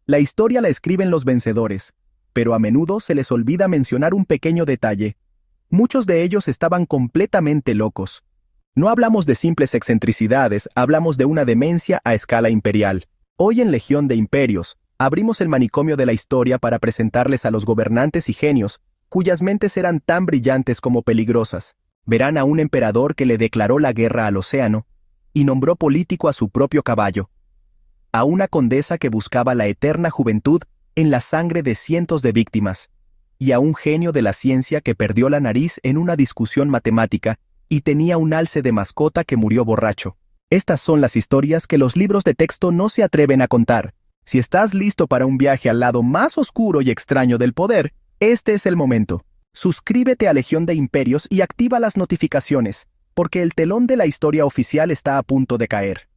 La historia la escriben los vencedores, pero a menudo se les olvida mencionar un pequeño detalle. Muchos de ellos estaban completamente locos. No hablamos de simples excentricidades, hablamos de una demencia a escala imperial. Hoy en Legión de Imperios, abrimos el manicomio de la historia para presentarles a los gobernantes y genios, cuyas mentes eran tan brillantes como peligrosas. Verán a un emperador que le declaró la guerra al océano, y nombró político a su propio caballo. A una condesa que buscaba la eterna juventud en la sangre de cientos de víctimas, y a un genio de la ciencia que perdió la nariz en una discusión matemática y tenía un alce de mascota que murió borracho. Estas son las historias que los libros de texto no se atreven a contar. Si estás listo para un viaje al lado más oscuro y extraño del poder, este es el momento. Suscríbete a Legión de Imperios y activa las notificaciones, porque el telón de la historia oficial está a punto de caer.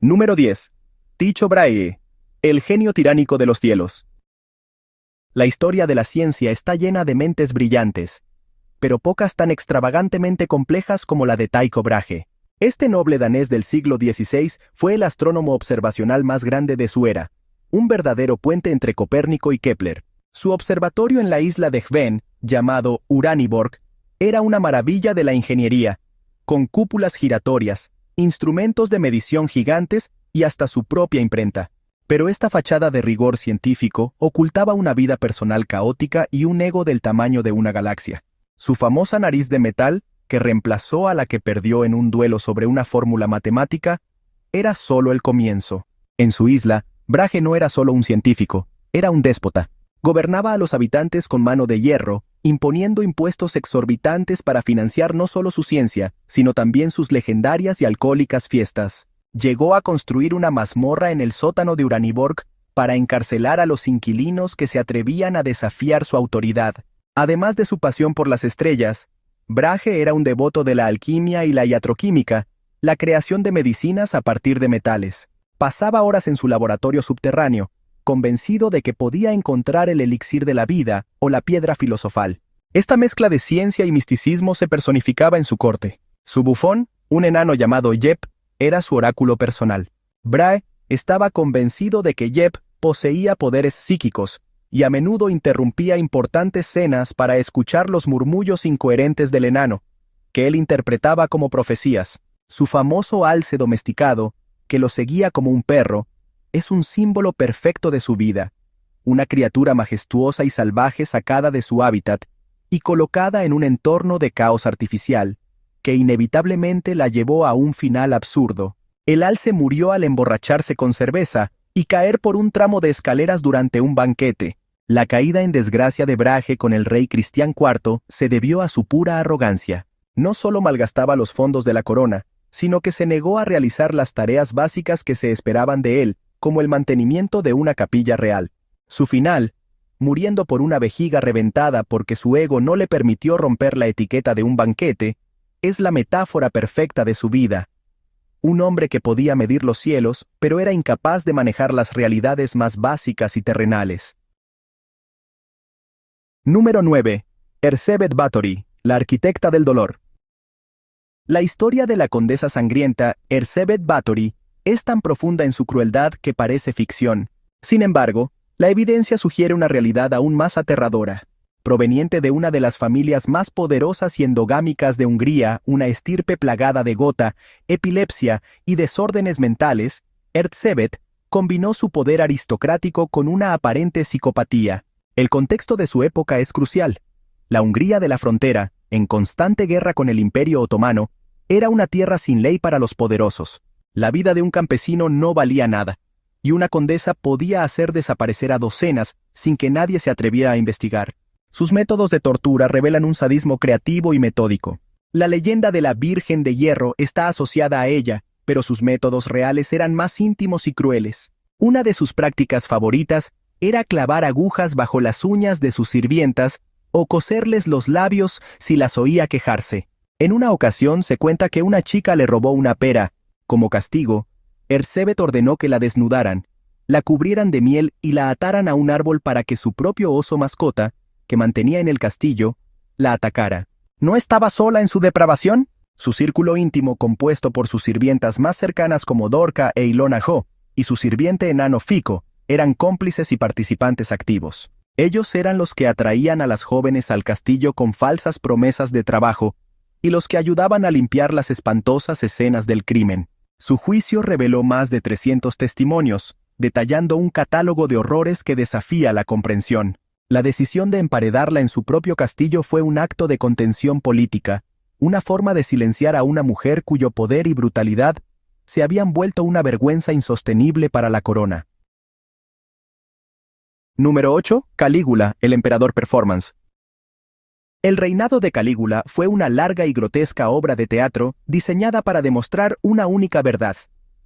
Número 10. Tycho Brahe, el genio tiránico de los cielos. La historia de la ciencia está llena de mentes brillantes, pero pocas tan extravagantemente complejas como la de Tycho Brahe. Este noble danés del siglo XVI fue el astrónomo observacional más grande de su era, un verdadero puente entre Copérnico y Kepler. Su observatorio en la isla de Hven, llamado Uraniborg, era una maravilla de la ingeniería, con cúpulas giratorias, instrumentos de medición gigantes y hasta su propia imprenta. Pero esta fachada de rigor científico ocultaba una vida personal caótica y un ego del tamaño de una galaxia. Su famosa nariz de metal, que reemplazó a la que perdió en un duelo sobre una fórmula matemática, era solo el comienzo. En su isla, Brahe no era solo un científico, era un déspota. Gobernaba a los habitantes con mano de hierro, imponiendo impuestos exorbitantes para financiar no solo su ciencia, sino también sus legendarias y alcohólicas fiestas. Llegó a construir una mazmorra en el sótano de Uraniborg para encarcelar a los inquilinos que se atrevían a desafiar su autoridad. Además de su pasión por las estrellas, Brahe era un devoto de la alquimia y la iatroquímica, la creación de medicinas a partir de metales. Pasaba horas en su laboratorio subterráneo, convencido de que podía encontrar el elixir de la vida o la piedra filosofal. Esta mezcla de ciencia y misticismo se personificaba en su corte. Su bufón, un enano llamado Jep, era su oráculo personal. Brahe estaba convencido de que Jep poseía poderes psíquicos, y a menudo interrumpía importantes cenas para escuchar los murmullos incoherentes del enano, que él interpretaba como profecías. Su famoso alce domesticado, que lo seguía como un perro, es un símbolo perfecto de su vida, una criatura majestuosa y salvaje sacada de su hábitat y colocada en un entorno de caos artificial, que inevitablemente la llevó a un final absurdo. El alce murió al emborracharse con cerveza y caer por un tramo de escaleras durante un banquete. La caída en desgracia de Brahe con el rey Cristián IV se debió a su pura arrogancia. No solo malgastaba los fondos de la corona, sino que se negó a realizar las tareas básicas que se esperaban de él, como el mantenimiento de una capilla real. Su final, muriendo por una vejiga reventada porque su ego no le permitió romper la etiqueta de un banquete, es la metáfora perfecta de su vida. Un hombre que podía medir los cielos, pero era incapaz de manejar las realidades más básicas y terrenales. Número 9. Erzsébet Báthory, la arquitecta del dolor. La historia de la condesa sangrienta, Erzsébet Báthory, es tan profunda en su crueldad que parece ficción. Sin embargo, la evidencia sugiere una realidad aún más aterradora. Proveniente de una de las familias más poderosas y endogámicas de Hungría, una estirpe plagada de gota, epilepsia y desórdenes mentales, Erzsébet combinó su poder aristocrático con una aparente psicopatía. El contexto de su época es crucial. La Hungría de la frontera, en constante guerra con el Imperio Otomano, era una tierra sin ley para los poderosos. La vida de un campesino no valía nada, y una condesa podía hacer desaparecer a docenas sin que nadie se atreviera a investigar. Sus métodos de tortura revelan un sadismo creativo y metódico. La leyenda de la Virgen de Hierro está asociada a ella, pero sus métodos reales eran más íntimos y crueles. Una de sus prácticas favoritas era clavar agujas bajo las uñas de sus sirvientas o coserles los labios si las oía quejarse. En una ocasión se cuenta que una chica le robó una pera. Como castigo, Erzsébet ordenó que la desnudaran, la cubrieran de miel y la ataran a un árbol para que su propio oso mascota, que mantenía en el castillo, la atacara. ¿No estaba sola en su depravación? Su círculo íntimo, compuesto por sus sirvientas más cercanas como Dorca e Ilona Jo, y su sirviente enano Fico, eran cómplices y participantes activos. Ellos eran los que atraían a las jóvenes al castillo con falsas promesas de trabajo, y los que ayudaban a limpiar las espantosas escenas del crimen. Su juicio reveló más de 300 testimonios, detallando un catálogo de horrores que desafía la comprensión. La decisión de emparedarla en su propio castillo fue un acto de contención política, una forma de silenciar a una mujer cuyo poder y brutalidad se habían vuelto una vergüenza insostenible para la corona. Número 8. Calígula, el emperador performance. El reinado de Calígula fue una larga y grotesca obra de teatro diseñada para demostrar una única verdad,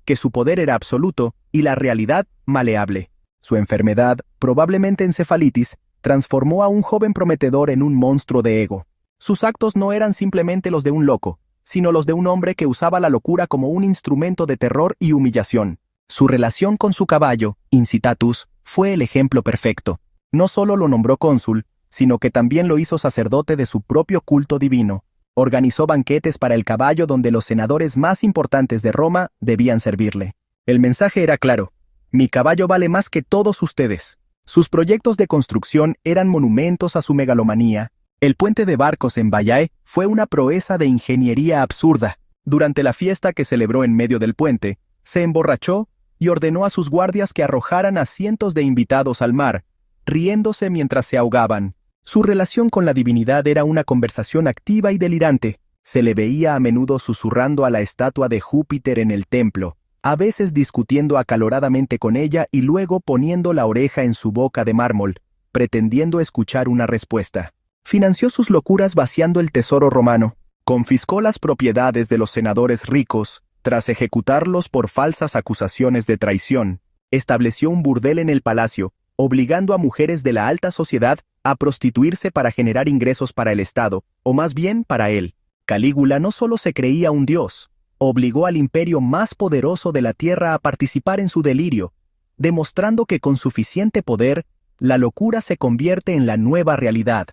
que su poder era absoluto y la realidad maleable. Su enfermedad, probablemente encefalitis, transformó a un joven prometedor en un monstruo de ego. Sus actos no eran simplemente los de un loco, sino los de un hombre que usaba la locura como un instrumento de terror y humillación. Su relación con su caballo, Incitatus, fue el ejemplo perfecto. No solo lo nombró cónsul, sino que también lo hizo sacerdote de su propio culto divino. Organizó banquetes para el caballo donde los senadores más importantes de Roma debían servirle. El mensaje era claro: mi caballo vale más que todos ustedes. Sus proyectos de construcción eran monumentos a su megalomanía. El puente de barcos en Baiae fue una proeza de ingeniería absurda. Durante la fiesta que celebró en medio del puente, se emborrachó y ordenó a sus guardias que arrojaran a cientos de invitados al mar, riéndose mientras se ahogaban. Su relación con la divinidad era una conversación activa y delirante. Se le veía a menudo susurrando a la estatua de Júpiter en el templo, a veces discutiendo acaloradamente con ella y luego poniendo la oreja en su boca de mármol, pretendiendo escuchar una respuesta. Financió sus locuras vaciando el tesoro romano. Confiscó las propiedades de los senadores ricos, tras ejecutarlos por falsas acusaciones de traición. Estableció un burdel en el palacio, obligando a mujeres de la alta sociedad a prostituirse para generar ingresos para el Estado, o más bien para él. Calígula no solo se creía un dios, obligó al imperio más poderoso de la tierra a participar en su delirio, demostrando que con suficiente poder, la locura se convierte en la nueva realidad.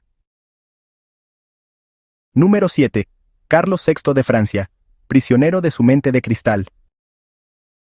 Número 7. Carlos VI de Francia, prisionero de su mente de cristal.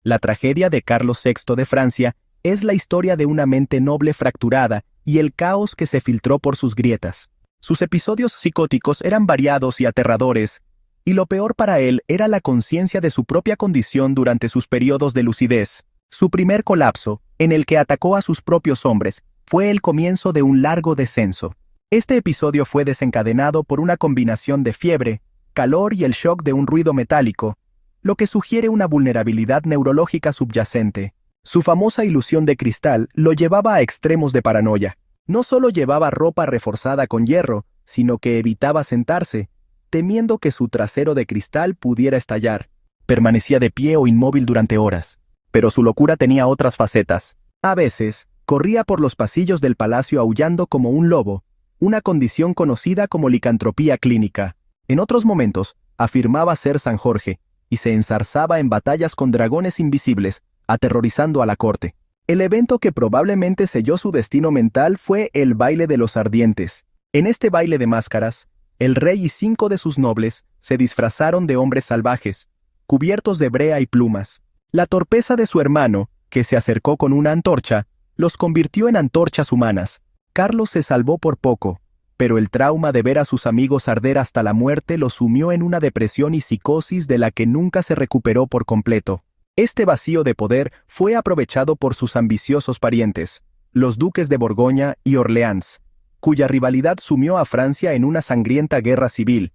La tragedia de Carlos VI de Francia es la historia de una mente noble fracturada y el caos que se filtró por sus grietas. Sus episodios psicóticos eran variados y aterradores, y lo peor para él era la conciencia de su propia condición durante sus periodos de lucidez. Su primer colapso, en el que atacó a sus propios hombres, fue el comienzo de un largo descenso. Este episodio fue desencadenado por una combinación de fiebre, calor y el shock de un ruido metálico, lo que sugiere una vulnerabilidad neurológica subyacente. Su famosa ilusión de cristal lo llevaba a extremos de paranoia. No solo llevaba ropa reforzada con hierro, sino que evitaba sentarse, temiendo que su trasero de cristal pudiera estallar. Permanecía de pie o inmóvil durante horas. Pero su locura tenía otras facetas. A veces, corría por los pasillos del palacio aullando como un lobo, una condición conocida como licantropía clínica. En otros momentos, afirmaba ser San Jorge, y se enzarzaba en batallas con dragones invisibles, aterrorizando a la corte. El evento que probablemente selló su destino mental fue el baile de los ardientes. En este baile de máscaras, el rey y 5 de sus nobles se disfrazaron de hombres salvajes, cubiertos de brea y plumas. La torpeza de su hermano, que se acercó con una antorcha, los convirtió en antorchas humanas. Carlos se salvó por poco, pero el trauma de ver a sus amigos arder hasta la muerte lo sumió en una depresión y psicosis de la que nunca se recuperó por completo. Este vacío de poder fue aprovechado por sus ambiciosos parientes, los duques de Borgoña y Orleans, cuya rivalidad sumió a Francia en una sangrienta guerra civil,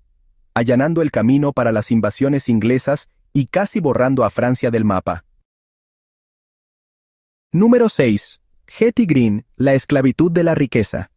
allanando el camino para las invasiones inglesas y casi borrando a Francia del mapa. Número 6. Hetty Green, la esclavitud de la riqueza.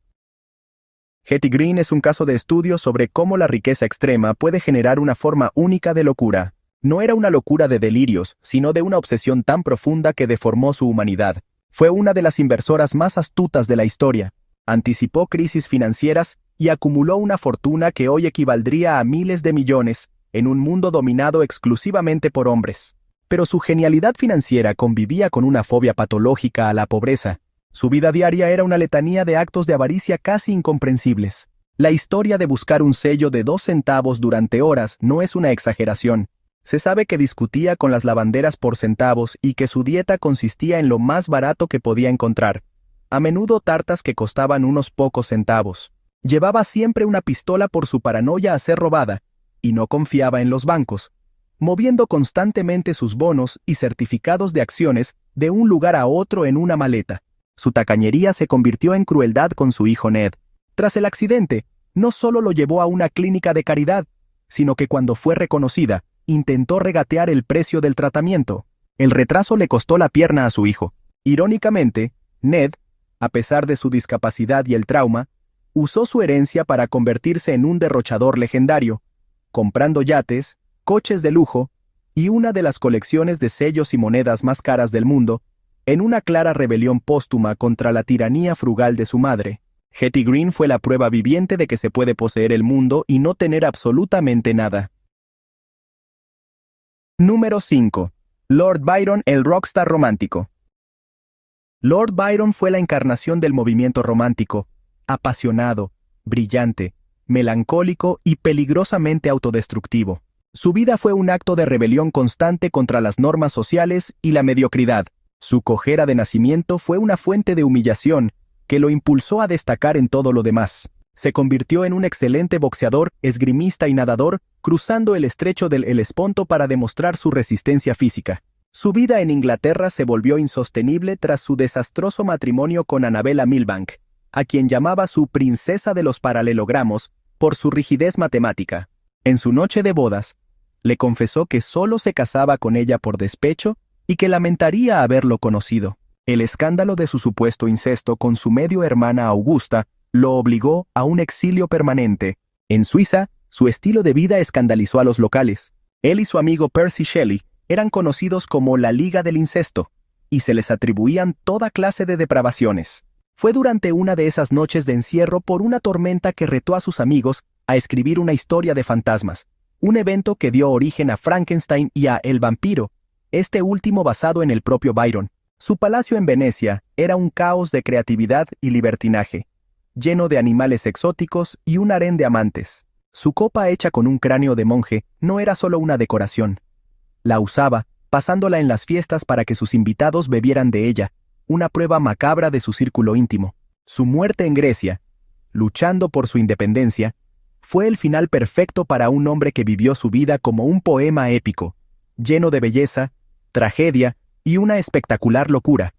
Hetty Green es un caso de estudio sobre cómo la riqueza extrema puede generar una forma única de locura. No era una locura de delirios, sino de una obsesión tan profunda que deformó su humanidad. Fue una de las inversoras más astutas de la historia. Anticipó crisis financieras y acumuló una fortuna que hoy equivaldría a miles de millones, en un mundo dominado exclusivamente por hombres. pero su genialidad financiera convivía con una fobia patológica a la pobreza. Su vida diaria era una letanía de actos de avaricia casi incomprensibles. La historia de buscar un sello de 2 centavos durante horas no es una exageración. Se sabe que discutía con las lavanderas por centavos y que su dieta consistía en lo más barato que podía encontrar. A menudo tartas que costaban unos pocos centavos. Llevaba siempre una pistola por su paranoia a ser robada, y no confiaba en los bancos, moviendo constantemente sus bonos y certificados de acciones de un lugar a otro en una maleta. Su tacañería se convirtió en crueldad con su hijo Ned. Tras el accidente, no solo lo llevó a una clínica de caridad, sino que cuando fue reconocida, intentó regatear el precio del tratamiento. El retraso le costó la pierna a su hijo. Irónicamente, Ned, a pesar de su discapacidad y el trauma, usó su herencia para convertirse en un derrochador legendario, comprando yates, coches de lujo y una de las colecciones de sellos y monedas más caras del mundo, en una clara rebelión póstuma contra la tiranía frugal de su madre. Hetty Green fue la prueba viviente de que se puede poseer el mundo y no tener absolutamente nada. Número 5. Lord Byron, el rockstar romántico. Lord Byron fue la encarnación del movimiento romántico, apasionado, brillante, melancólico y peligrosamente autodestructivo. Su vida fue un acto de rebelión constante contra las normas sociales y la mediocridad. Su cojera de nacimiento fue una fuente de humillación que lo impulsó a destacar en todo lo demás. Se convirtió en un excelente boxeador, esgrimista y nadador, cruzando el estrecho del Helesponto para demostrar su resistencia física. Su vida en Inglaterra se volvió insostenible tras su desastroso matrimonio con Annabella Milbank, a quien llamaba su princesa de los paralelogramos por su rigidez matemática. En su noche de bodas, le confesó que solo se casaba con ella por despecho y que lamentaría haberlo conocido. El escándalo de su supuesto incesto con su medio hermana Augusta lo obligó a un exilio permanente. En Suiza, su estilo de vida escandalizó a los locales. Él y su amigo Percy Shelley eran conocidos como la Liga del Incesto, y se les atribuían toda clase de depravaciones. Fue durante una de esas noches de encierro por una tormenta que retó a sus amigos a escribir una historia de fantasmas, un evento que dio origen a Frankenstein y a El vampiro, este último basado en el propio Byron. Su palacio en Venecia era un caos de creatividad y libertinaje, lleno de animales exóticos y un harén de amantes. Su copa hecha con un cráneo de monje no era solo una decoración. La usaba, pasándola en las fiestas para que sus invitados bebieran de ella, una prueba macabra de su círculo íntimo. Su muerte en Grecia, luchando por su independencia, fue el final perfecto para un hombre que vivió su vida como un poema épico, lleno de belleza, tragedia y una espectacular locura.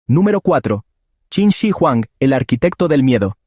Número 4. Qin Shi Huang, el arquitecto del miedo.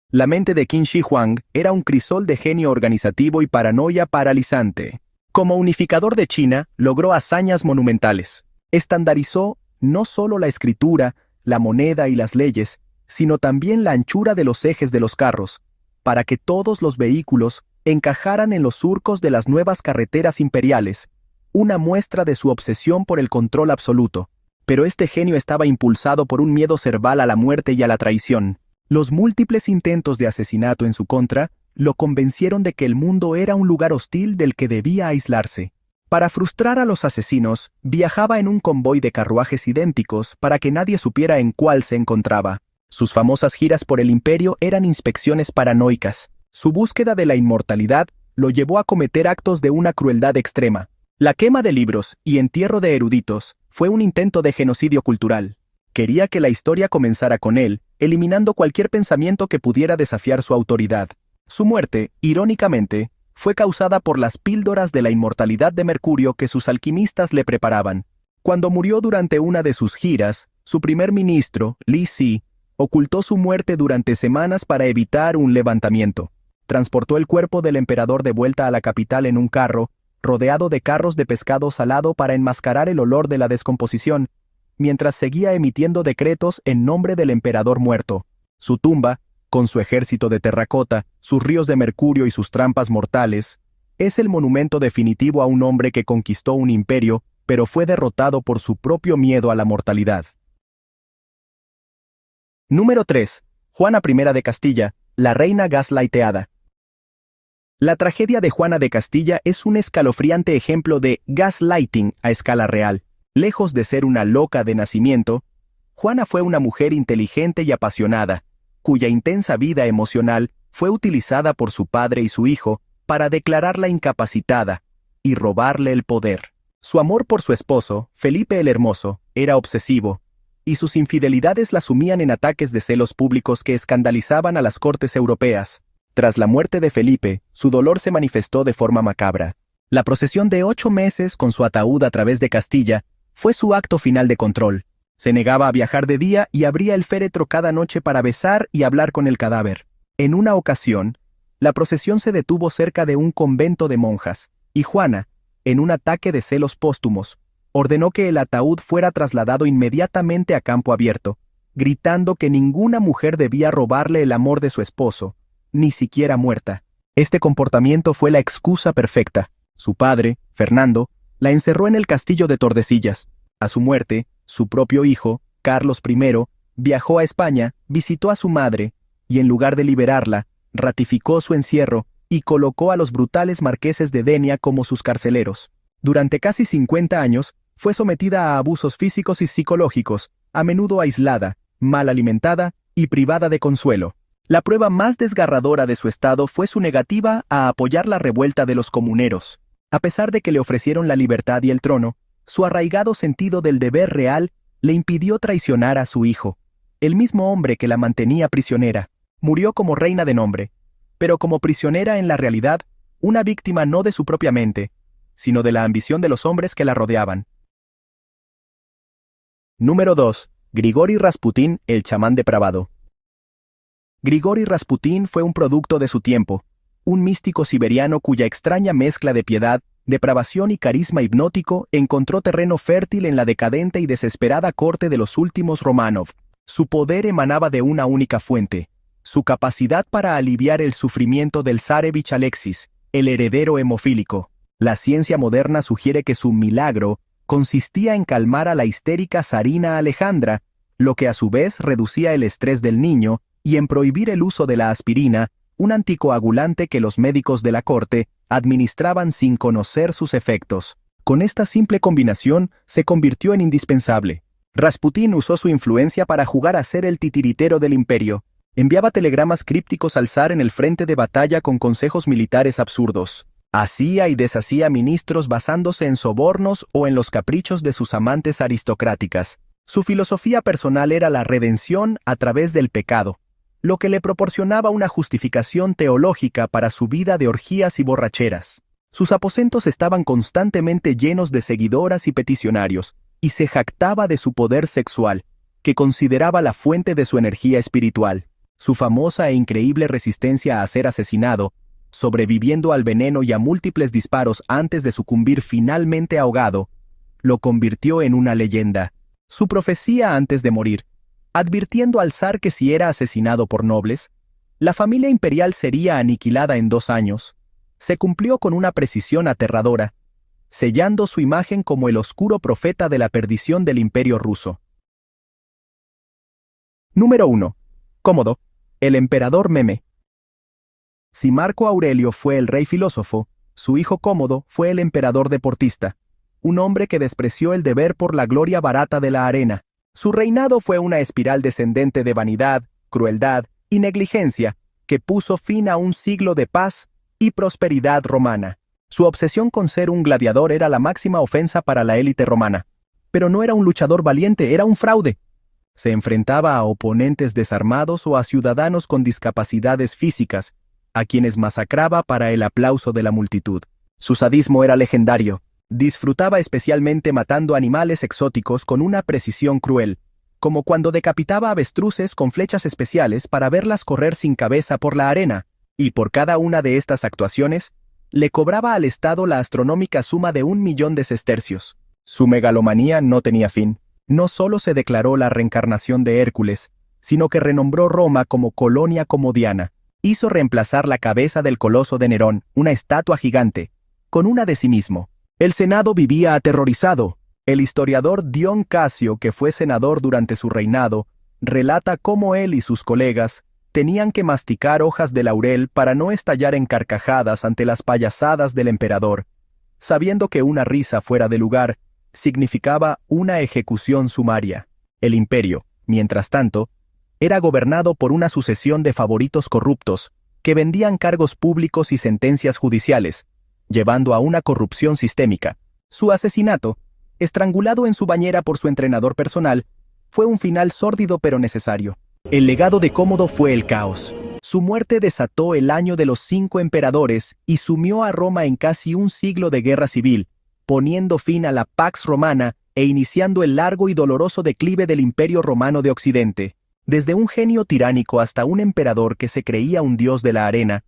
La mente de Qin Shi Huang era un crisol de genio organizativo y paranoia paralizante. Como unificador de China, logró hazañas monumentales. Estandarizó no solo la escritura, la moneda y las leyes, sino también la anchura de los ejes de los carros, para que todos los vehículos encajaran en los surcos de las nuevas carreteras imperiales, una muestra de su obsesión por el control absoluto. Pero este genio estaba impulsado por un miedo cerval a la muerte y a la traición. Los múltiples intentos de asesinato en su contra lo convencieron de que el mundo era un lugar hostil del que debía aislarse. Para frustrar a los asesinos, viajaba en un convoy de carruajes idénticos para que nadie supiera en cuál se encontraba. Sus famosas giras por el imperio eran inspecciones paranoicas. Su búsqueda de la inmortalidad lo llevó a cometer actos de una crueldad extrema. La quema de libros y entierro de eruditos fue un intento de genocidio cultural. Quería que la historia comenzara con él, eliminando cualquier pensamiento que pudiera desafiar su autoridad. Su muerte, irónicamente, fue causada por las píldoras de la inmortalidad de Mercurio que sus alquimistas le preparaban. Cuando murió durante una de sus giras, su primer ministro, Li Si, ocultó su muerte durante semanas para evitar un levantamiento. Transportó el cuerpo del emperador de vuelta a la capital en un carro, rodeado de carros de pescado salado para enmascarar el olor de la descomposición, mientras seguía emitiendo decretos en nombre del emperador muerto. Su tumba, con su ejército de terracota, sus ríos de mercurio y sus trampas mortales, es el monumento definitivo a un hombre que conquistó un imperio, pero fue derrotado por su propio miedo a la mortalidad. Número 3. Juana I de Castilla, la reina gaslighteada. La tragedia de Juana de Castilla es un escalofriante ejemplo de gaslighting a escala real. Lejos de ser una loca de nacimiento, Juana fue una mujer inteligente y apasionada, cuya intensa vida emocional fue utilizada por su padre y su hijo para declararla incapacitada y robarle el poder. Su amor por su esposo, Felipe el Hermoso, era obsesivo, y sus infidelidades la sumían en ataques de celos públicos que escandalizaban a las cortes europeas. Tras la muerte de Felipe, su dolor se manifestó de forma macabra. La procesión de 8 meses con su ataúd a través de Castilla fue su acto final de control. Se negaba a viajar de día y abría el féretro cada noche para besar y hablar con el cadáver. En una ocasión, la procesión se detuvo cerca de un convento de monjas, y Juana, en un ataque de celos póstumos, ordenó que el ataúd fuera trasladado inmediatamente a campo abierto, gritando que ninguna mujer debía robarle el amor de su esposo, ni siquiera muerta. Este comportamiento fue la excusa perfecta. Su padre, Fernando, la encerró en el castillo de Tordesillas. A su muerte, su propio hijo, Carlos I, viajó a España, visitó a su madre, y en lugar de liberarla, ratificó su encierro y colocó a los brutales marqueses de Denia como sus carceleros. Durante casi 50 años, fue sometida a abusos físicos y psicológicos, a menudo aislada, mal alimentada y privada de consuelo. La prueba más desgarradora de su estado fue su negativa a apoyar la revuelta de los comuneros. A pesar de que le ofrecieron la libertad y el trono, su arraigado sentido del deber real le impidió traicionar a su hijo. El mismo hombre que la mantenía prisionera, murió como reina de nombre, pero como prisionera en la realidad, una víctima no de su propia mente, sino de la ambición de los hombres que la rodeaban. Número 2. Grigori Rasputín, el chamán depravado. Grigori Rasputín fue un producto de su tiempo, un místico siberiano cuya extraña mezcla de piedad, depravación y carisma hipnótico encontró terreno fértil en la decadente y desesperada corte de los últimos Románov. Su poder emanaba de una única fuente: su capacidad para aliviar el sufrimiento del zárevich Alexis, el heredero hemofílico. La ciencia moderna sugiere que su milagro consistía en calmar a la histérica zarina Alejandra, lo que a su vez reducía el estrés del niño, y en prohibir el uso de la aspirina, un anticoagulante que los médicos de la corte administraban sin conocer sus efectos. Con esta simple combinación se convirtió en indispensable. Rasputín usó su influencia para jugar a ser el titiritero del imperio. Enviaba telegramas crípticos al zar en el frente de batalla con consejos militares absurdos. Hacía y deshacía ministros basándose en sobornos o en los caprichos de sus amantes aristocráticas. Su filosofía personal era la redención a través del pecado, lo que le proporcionaba una justificación teológica para su vida de orgías y borracheras. Sus aposentos estaban constantemente llenos de seguidoras y peticionarios, y se jactaba de su poder sexual, que consideraba la fuente de su energía espiritual. Su famosa e increíble resistencia a ser asesinado, sobreviviendo al veneno y a múltiples disparos antes de sucumbir finalmente ahogado, lo convirtió en una leyenda. Su profecía antes de morir, advirtiendo al zar que si era asesinado por nobles, la familia imperial sería aniquilada en 2 años, se cumplió con una precisión aterradora, sellando su imagen como el oscuro profeta de la perdición del imperio ruso. Número 1. Cómodo, el emperador meme. Si Marco Aurelio fue el rey filósofo, su hijo Cómodo fue el emperador deportista, un hombre que despreció el deber por la gloria barata de la arena. Su reinado fue una espiral descendente de vanidad, crueldad y negligencia que puso fin a un siglo de paz y prosperidad romana. Su obsesión con ser un gladiador era la máxima ofensa para la élite romana. Pero no era un luchador valiente, era un fraude. Se enfrentaba a oponentes desarmados o a ciudadanos con discapacidades físicas, a quienes masacraba para el aplauso de la multitud. Su sadismo era legendario. Disfrutaba especialmente matando animales exóticos con una precisión cruel, como cuando decapitaba avestruces con flechas especiales para verlas correr sin cabeza por la arena, y por cada una de estas actuaciones, le cobraba al Estado la astronómica suma de 1.000.000 de sestercios. Su megalomanía no tenía fin. No solo se declaró la reencarnación de Hércules, sino que renombró Roma como colonia comodiana. Hizo reemplazar la cabeza del coloso de Nerón, una estatua gigante, con una de sí mismo. El Senado vivía aterrorizado. El historiador Dion Casio, que fue senador durante su reinado, relata cómo él y sus colegas tenían que masticar hojas de laurel para no estallar en carcajadas ante las payasadas del emperador, sabiendo que una risa fuera de lugar significaba una ejecución sumaria. El imperio, mientras tanto, era gobernado por una sucesión de favoritos corruptos que vendían cargos públicos y sentencias judiciales, llevando a una corrupción sistémica. Su asesinato, estrangulado en su bañera por su entrenador personal, fue un final sórdido pero necesario. El legado de Cómodo fue el caos. Su muerte desató el año de los 5 emperadores y sumió a Roma en casi un siglo de guerra civil, poniendo fin a la Pax Romana e iniciando el largo y doloroso declive del Imperio Romano de Occidente. Desde un genio tiránico hasta un emperador que se creía un dios de la arena,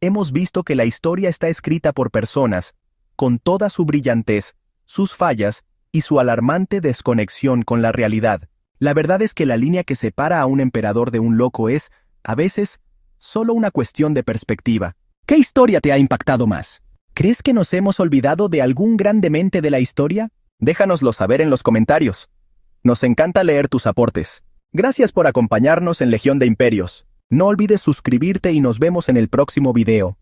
hemos visto que la historia está escrita por personas, con toda su brillantez, sus fallas y su alarmante desconexión con la realidad. La verdad es que la línea que separa a un emperador de un loco es, a veces, solo una cuestión de perspectiva. ¿Qué historia te ha impactado más? ¿Crees que nos hemos olvidado de algún gran demente de la historia? Déjanoslo saber en los comentarios. Nos encanta leer tus aportes. Gracias por acompañarnos en Legión de Imperios. No olvides suscribirte y nos vemos en el próximo video.